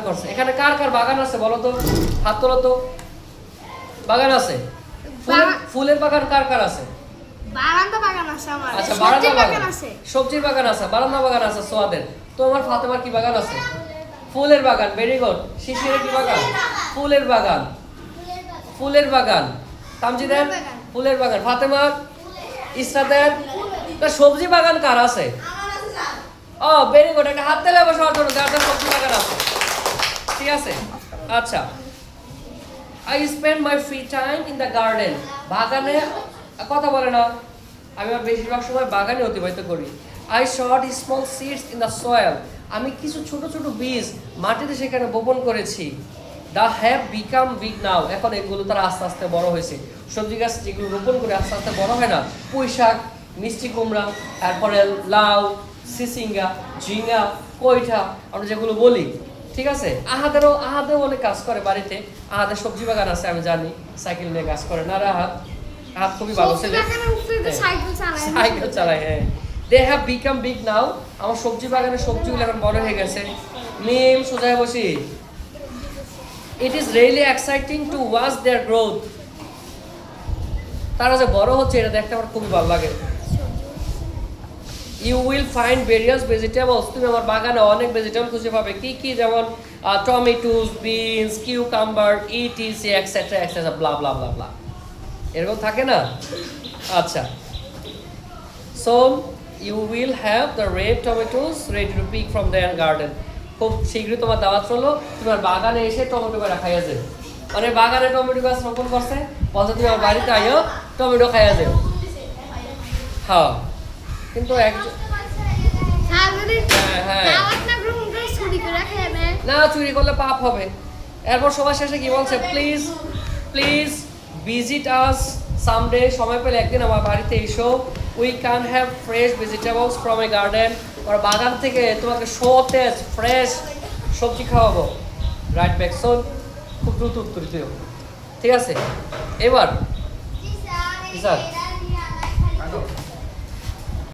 করছে। এখানে কার কার বাগান আছে বলো তো, হাত তোলো তো। বাগান আছে? ফুলের বাগান কার কার আছে? বারান্দা বাগান আছে আমার। আচ্ছা, বারান্দা বাগান আছে, সবজির বাগান আছে, বারান্দা বাগান আছে সোয়াদের। তো আমার ফাতেমার কি বাগান আছে? ফুলের বাগান। Very good. শিশিরের কি বাগান? ফুলের বাগান। ফুলের বাগান। তামজিদের ফুলের বাগান। ফাতেমার, ইসরাতের সবজি বাগান কার আছে? ও ভেরি গুড, একটা হাত তালে বসার জন্য যার সবজি বাগান আছে। ঠিক আছে, আচ্ছা। I spend my free time in the garden. বাগানে কথা বলে না, আমি আর বেশিরভাগ সময় বাগানে অতিবাহিত করি। I shot small seeds in the soil. আমি কিছু ছোট ছোট বীজ মাটিতে সেখানে বপন করেছি। The have become big now. এখন এগুলো তারা আস্তে আস্তে বড় হয়েছে। সবজি গাছ যেগুলো রোপণ করে আস্তে আস্তে বড় হয় না, পুঁই শাক, মিষ্টি কুমড়া, তারপরে লাউ, সিসিঙ্গা, ঝিঙ্গা, কইঠা, আমরা যেগুলো বলি। ঠিক আছে, আহাদেরও অনেক কাজ করে বাড়িতে। আহাদের সবজি বাগান আছে, আমি জানি। সাইকেল নিয়ে কাজ করে না আহাদ খুবই ভালো ছেলে, সাইকেল চালায়। হ্যাঁ, দে হ্যাভ বিকাম বিগ নাও। আমার সবজি বাগানের সবজিগুলো এখন বড় হয়ে গেছে। মিম সোজায় বসি। It is really exciting to watch their growth. তারা যে বড় হচ্ছে এটা দেখতে আমার খুবই ভালো লাগে। You will find various vegetables. তুমি আমার বাগানে অনেক ভেজিটেবল খুঁজে পাবে। কি কি? যেমন tomatoes, beans, cucumber, etc etcetera etcetera, blah blah blah blah, এরকম থাকে না? আচ্ছা, so you will have the red tomatoes ready to pick from there garden. খুব শীঘ্রই তোমার দাওয়াত চলো, তোমার বাগানে এসে টমেটো গাছ খাইয়া যাবে। মানে বাগানে টমেটো গাছ রোপণ করছে, বলছে তুমি আমার বাড়িতে আইও, টমেটো খাইয়া যাও। হ্যাঁ, কিন্তু না, চুরি করলে পাপ হবে। এরপর সবার শেষে কি বলছে? Please please visit us someday. সময় পেলে একদিন আমার বাড়িতে এসো। We can have fresh vegetables from a garden. ওর বাগান থেকে তোমাকে সতেজ ফ্রেশ সবজি খাওয়াবো। Right back. শোন, খুব দ্রুত উত্তর দিও। ঠিক আছে, এবার